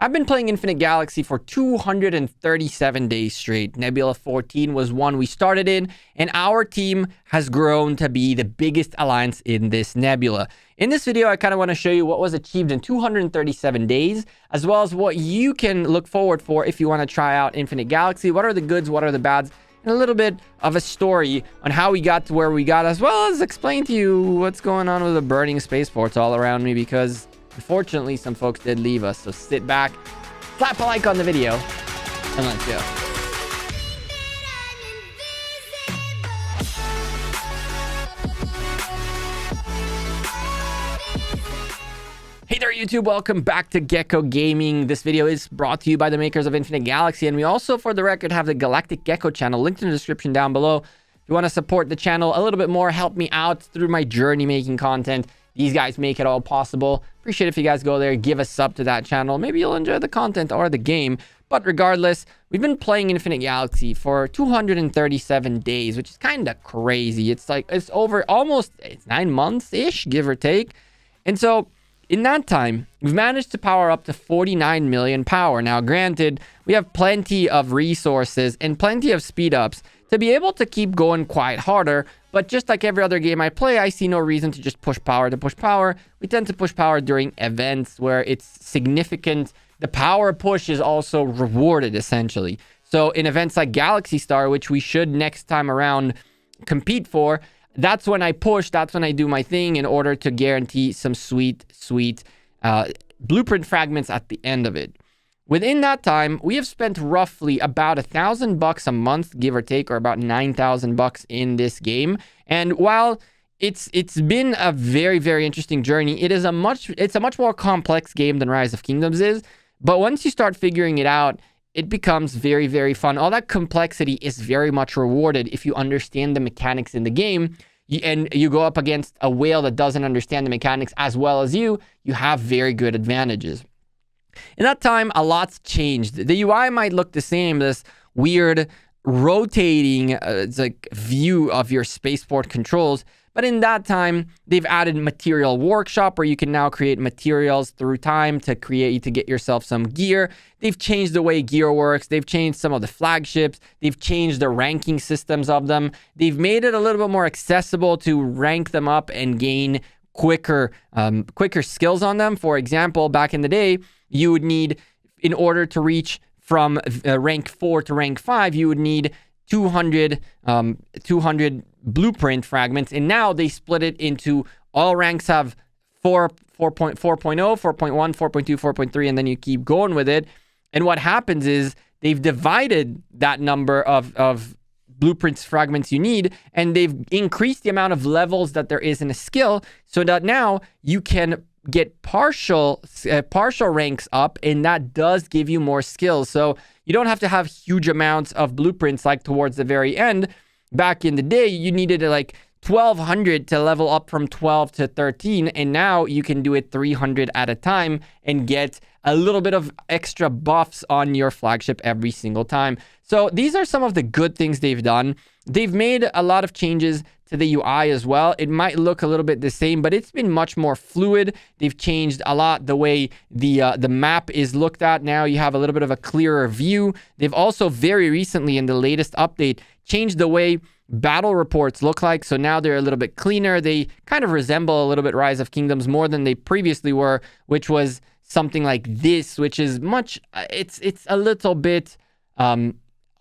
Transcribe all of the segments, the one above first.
I've been playing Infinite Galaxy for 237 days straight. Nebula 14 was one we started in, and our team has grown to be the biggest alliance in this nebula. In this video, I kind of want to show you what was achieved in 237 days, as well as what you can look forward for if you want to try out Infinite Galaxy. What are the goods, what are the bads, and a little bit of a story on how we got to where we got, as well as explain to you what's going on with the burning spaceports all around me, because unfortunately some folks did leave us. So sit back, slap a like on the video, and let's go. Hey there, YouTube. Welcome back to Gekko Gaming. This video is brought to you by the makers of Infinite Galaxy, and we also, for the record, have the Galactic Gekko channel linked in the description down below. If you want to support the channel a little bit more, help me out through my journey making content. These guys make it all possible. Appreciate if you guys go there, give a sub to that channel. Maybe you'll enjoy the content or the game. But regardless, we've been playing Infinite Galaxy for 237 days, which is kind of crazy. It's like, it's over almost 9 months-ish, give or take. And so in that time, we've managed to power up to 49 million power. Now, granted, we have plenty of resources and plenty of speed ups to be able to keep going quite harder. But just like every other game I play, I see no reason to just push power to push power. We tend to push power during events where it's significant. The power push is also rewarded, essentially. So in events like Galaxy Star, which we should next time around compete for, that's when I push, that's when I do my thing in order to guarantee some sweet blueprint fragments at the end of it. Within that time, we have spent roughly about $1,000 a month, give or take, or about $9,000 in this game. And while it's been a very, very interesting journey, it's a much more complex game than Rise of Kingdoms is. But once you start figuring it out, it becomes very, very fun. All that complexity is very much rewarded if you understand the mechanics in the game, and you go up against a whale that doesn't understand the mechanics as well as you have very good advantages. In that time, a lot's changed. The UI might look the same, this weird rotating it's like view of your spaceport controls. But in that time, they've added material workshop where you can now create materials through time to get yourself some gear. They've changed the way gear works. They've changed some of the flagships. They've changed the ranking systems of them. They've made it a little bit more accessible to rank them up and gain quicker skills on them. For example, back in the day, you would need, in order to reach from rank 4 to rank 5, you would need 200 blueprint fragments, and now they split it into all ranks have 4.0, 4.1, 4.2, 4.3, and then you keep going with it. And what happens is they've divided that number of blueprints fragments you need, and they've increased the amount of levels that there is in a skill, so that now you can get partial ranks up, and that does give you more skills. So you don't have to have huge amounts of blueprints like towards the very end. Back in the day, you needed like 1,200 to level up from 12 to 13, and now you can do it 300 at a time and get a little bit of extra buffs on your flagship every single time. So these are some of the good things they've done. They've made a lot of changes to the UI as well. It might look a little bit the same, but it's been much more fluid. They've changed a lot the way the map is looked at. Now you have a little bit of a clearer view. They've also very recently, in the latest update, changed the way battle reports look like. So now they're a little bit cleaner. They kind of resemble a little bit Rise of Kingdoms more than they previously were, which was something like this, which is much, it's a little bit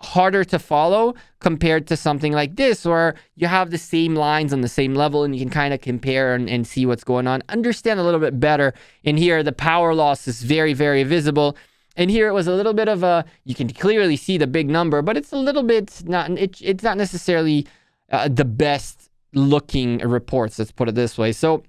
harder to follow compared to something like this, where you have the same lines on the same level and you can kind of compare and see what's going on, understand a little bit better. And here the power loss is very, very visible. And here it was a little bit of a, you can clearly see the big number, but it's a little bit it's not necessarily the best looking reports, let's put it this way. So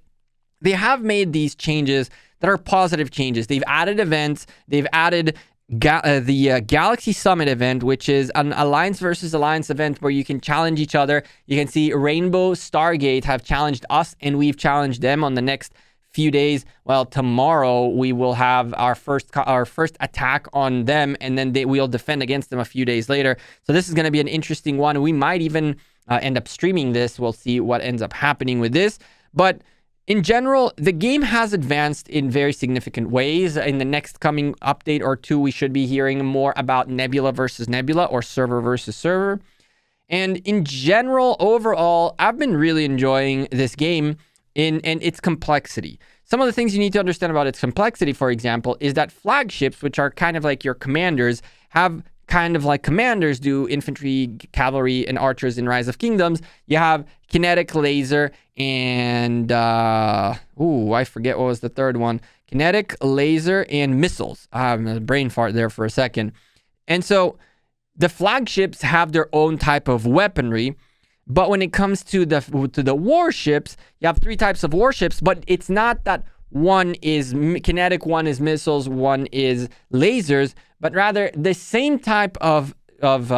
they have made these changes that are positive changes. They've added events. They've added the Galaxy Summit event, which is an Alliance versus Alliance event where you can challenge each other. You can see Rainbow Stargate have challenged us, and we've challenged them on the next few days. Well, tomorrow we will have our first attack on them, and then we'll defend against them a few days later. So this is going to be an interesting one. We might even end up streaming this. We'll see what ends up happening with this. But in general, the game has advanced in very significant ways. In the next coming update or two, we should be hearing more about Nebula versus Nebula or server versus server. And in general, overall, I've been really enjoying this game and its complexity. Some of the things you need to understand about its complexity, for example, is that flagships, which are kind of like your commanders, have kind of like commanders do infantry, cavalry, and archers in Rise of Kingdoms. You have kinetic, laser, and I forget what was the third one. Kinetic, laser, and missiles. I have a brain fart there for a second. And so the flagships have their own type of weaponry, but when it comes to the warships, you have three types of warships, but it's not that one is kinetic, one is missiles, one is lasers, but rather the same type of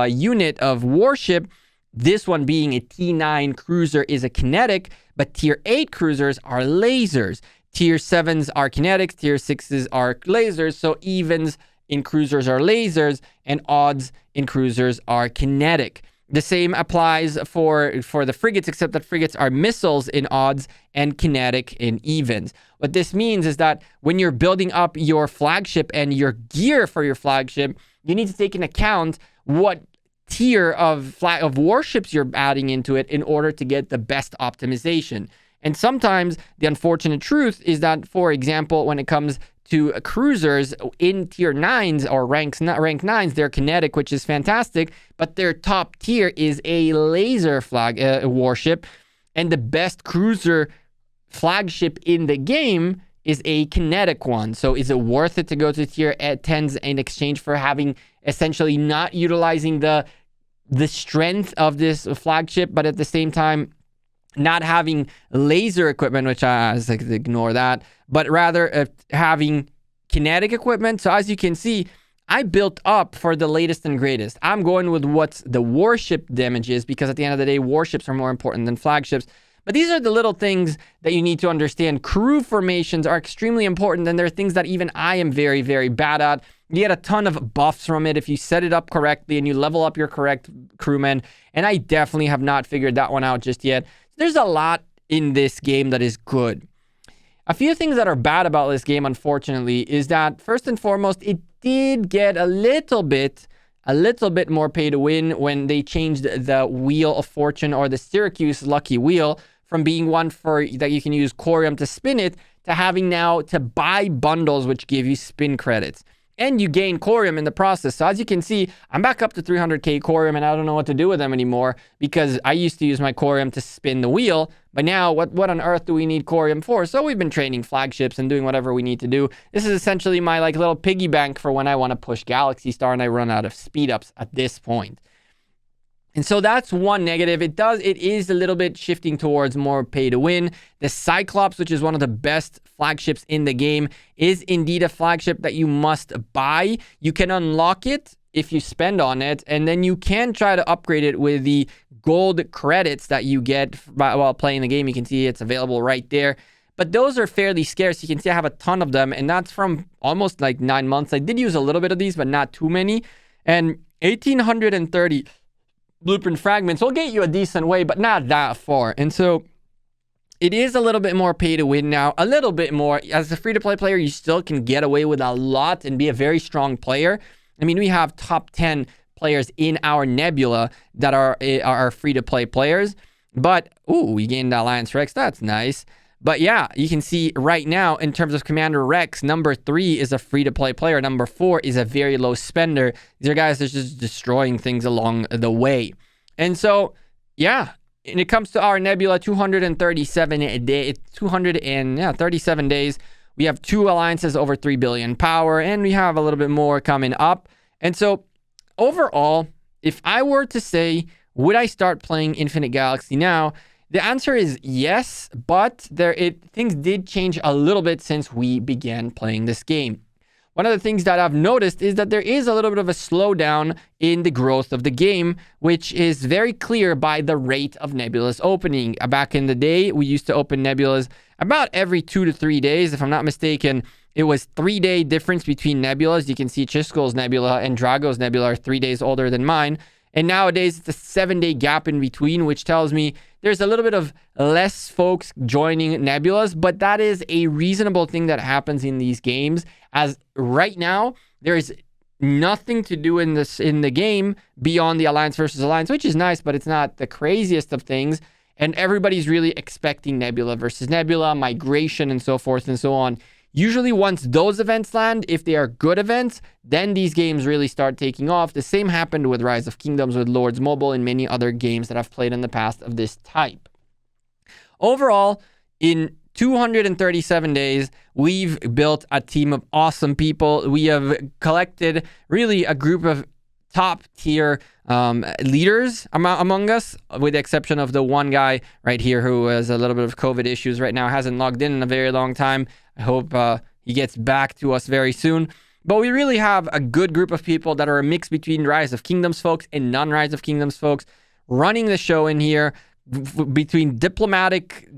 unit of warship. This one being a T9 cruiser is a kinetic, but tier 8 cruisers are lasers. Tier 7s are kinetics, tier 6s are lasers, so evens in cruisers are lasers, and odds in cruisers are kinetic. The same applies for the frigates, except that frigates are missiles in odds and kinetic in evens. What this means is that when you're building up your flagship and your gear for your flagship, you need to take into account what tier of warships you're adding into it in order to get the best optimization. And sometimes the unfortunate truth is that, for example, when it comes to cruisers in tier 9s or rank 9s, they're kinetic, which is fantastic, but their top tier is a laser warship, and the best cruiser flagship in the game is a kinetic one. So is it worth it to go to tier 10s in exchange for having essentially not utilizing the strength of this flagship, but at the same time not having laser equipment, which I was like, ignore that, but rather having kinetic equipment? So as you can see, I built up for the latest and greatest. I'm going with what's the warship damage is, because at the end of the day, warships are more important than flagships. But these are the little things that you need to understand. Crew formations are extremely important, and they're things that even I am very, very bad at. You get a ton of buffs from it if you set it up correctly and you level up your correct crewmen, and I definitely have not figured that one out just yet. There's a lot in this game that is good. A few things that are bad about this game, unfortunately, is that first and foremost, it did get a little bit more pay to win when they changed the Wheel of Fortune, or the Syracuse Lucky Wheel, from being one that you can use Corium to spin it, to having now to buy bundles which give you spin credits. And you gain Corium in the process. So as you can see, I'm back up to 300k Corium, and I don't know what to do with them anymore, because I used to use my Corium to spin the wheel. But now, what on earth do we need Corium for? So we've been training flagships and doing whatever we need to do. This is essentially my little piggy bank for when I want to push Galaxy Star and I run out of speed ups at this point. And so that's one negative. It is a little bit shifting towards more pay to win. The Cyclops, which is one of the best flagships in the game, is indeed a flagship that you must buy. You can unlock it if you spend on it, and then you can try to upgrade it with the gold credits that you get while playing the game. You can see it's available right there. But those are fairly scarce. You can see I have a ton of them, and that's from almost like 9 months. I did use a little bit of these, but not too many. And 1,830 blueprint fragments will get you a decent way, but not that far. And so it is a little bit more pay to win now, a little bit more. As a free-to-play player, you still can get away with a lot and be a very strong player. I mean, we have top 10 players in our Nebula that are free-to-play players. But, we gained Alliance Rex. That's nice. But yeah, you can see right now, in terms of Commander Rex, number 3 is a free-to-play player. Number 4 is a very low spender. These are guys that are just destroying things along the way. And so, yeah, when it comes to our Nebula, 237 days. We have 2 alliances over 3 billion power, and we have a little bit more coming up. And so, overall, if I were to say, would I start playing Infinite Galaxy now? The answer is yes, but things did change a little bit since we began playing this game. One of the things that I've noticed is that there is a little bit of a slowdown in the growth of the game, which is very clear by the rate of nebulas opening. Back in the day, we used to open nebulas about every 2 to 3 days. If I'm not mistaken, it was 3-day difference between nebulas. You can see Chiskol's nebula and Drago's nebula are 3 days older than mine. And nowadays, it's a 7-day gap in between, which tells me there's a little bit of less folks joining Nebulas, but that is a reasonable thing that happens in these games, as right now there is nothing to do in the game beyond the Alliance versus Alliance, which is nice, but it's not the craziest of things. And everybody's really expecting Nebula versus Nebula, migration, and so forth and so on. Usually once those events land, if they are good events, then these games really start taking off. The same happened with Rise of Kingdoms, with Lords Mobile, and many other games that I've played in the past of this type. Overall, in 237 days, we've built a team of awesome people. We have collected really a group of top tier leaders among us, with the exception of the one guy right here who has a little bit of COVID issues right now, hasn't logged in a very long time. I hope he gets back to us very soon. But we really have a good group of people that are a mix between Rise of Kingdoms folks and non-Rise of Kingdoms folks running the show in here, between diplomatic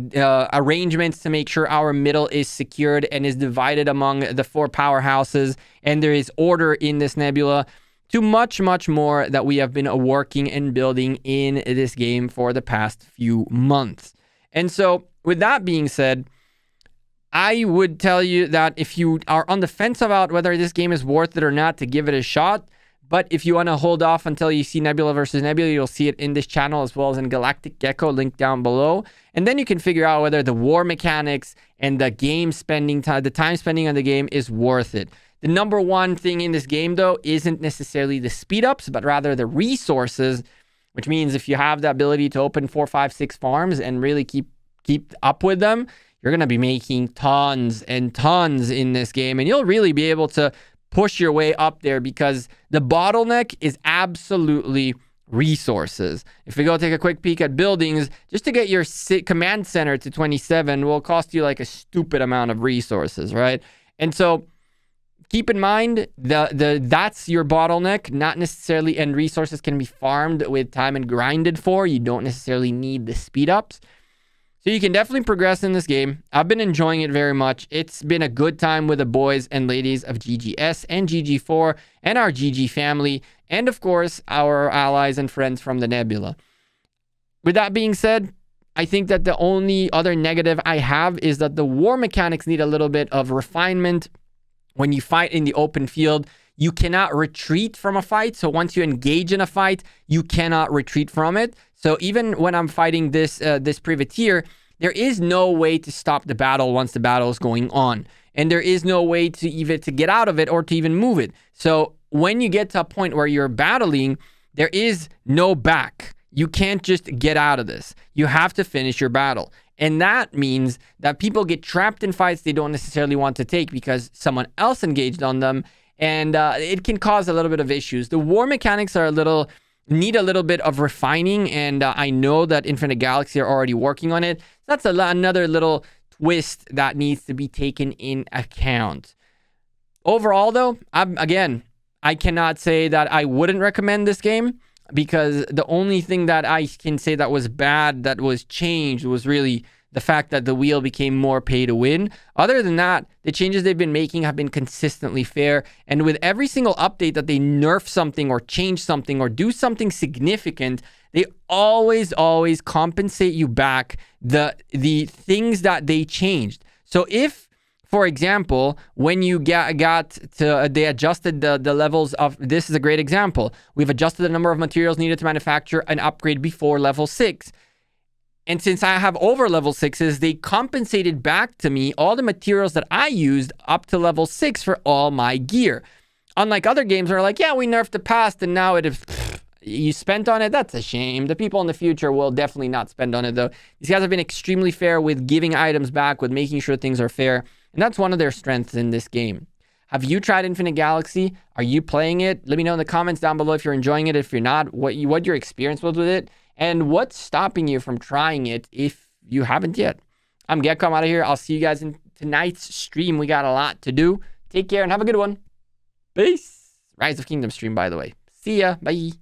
arrangements to make sure our middle is secured and is divided among the 4 powerhouses, and there is order in this nebula, to much, much more that we have been working and building in this game for the past few months. And so, with that being said, I would tell you that if you are on the fence about whether this game is worth it or not, to give it a shot. But if you want to hold off until you see Nebula versus Nebula, you'll see it in this channel as well as in Galactic Gekko, link down below. And then you can figure out whether the war mechanics and the game spending time, the time spending on the game, is worth it. The number one thing in this game, though, isn't necessarily the speed ups, but rather the resources, which means if you have the ability to open 4, 5, 6 farms and really keep up with them, you're going to be making tons and tons in this game, and you'll really be able to push your way up there, because the bottleneck is absolutely resources. If we go take a quick peek at buildings, just to get your command center to 27 will cost you like a stupid amount of resources, right? And so keep in mind that's your bottleneck, not necessarily, and resources can be farmed with time and grinded for. You don't necessarily need the speed ups. So you can definitely progress in this game. I've been enjoying it very much. It's been a good time with the boys and ladies of GGS and GG4 and our GG family, and of course, our allies and friends from the Nebula. With that being said, I think that the only other negative I have is that the war mechanics need a little bit of refinement. When you fight in the open field, you cannot retreat from a fight. So once you engage in a fight, you cannot retreat from it. So even when I'm fighting this privateer, there is no way to stop the battle once the battle is going on. And there is no way to even to get out of it or to even move it. So when you get to a point where you're battling, there is no back. You can't just get out of this. You have to finish your battle. And that means that people get trapped in fights they don't necessarily want to take because someone else engaged on them. And it can cause a little bit of issues. The war mechanics are need a little bit of refining, and I know that Infinite Galaxy are already working on it. That's another little twist that needs to be taken in account. Overall, though, I cannot say that I wouldn't recommend this game, because the only thing that I can say that was bad, that was changed, was really the fact that the wheel became more pay to win. Other than that, the changes they've been making have been consistently fair. And with every single update that they nerf something or change something or do something significant, they always compensate you back the things that they changed. So if, for example, when you they adjusted the levels of, this is a great example. We've adjusted the number of materials needed to manufacture an upgrade before level 6. And since I have over level 6s, they compensated back to me all the materials that I used up to level 6 for all my gear. Unlike other games where like, yeah, we nerfed the past and now you spent on it. That's a shame. The people in the future will definitely not spend on it, though. These guys have been extremely fair with giving items back, with making sure things are fair. And that's one of their strengths in this game. Have you tried Infinite Galaxy? Are you playing it? Let me know in the comments down below if you're enjoying it. If you're not, what your experience was with it. And what's stopping you from trying it if you haven't yet? I'm Gekko. I'm out of here. I'll see you guys in tonight's stream. We got a lot to do. Take care and have a good one. Peace. Rise of Kingdom stream, by the way. See ya. Bye.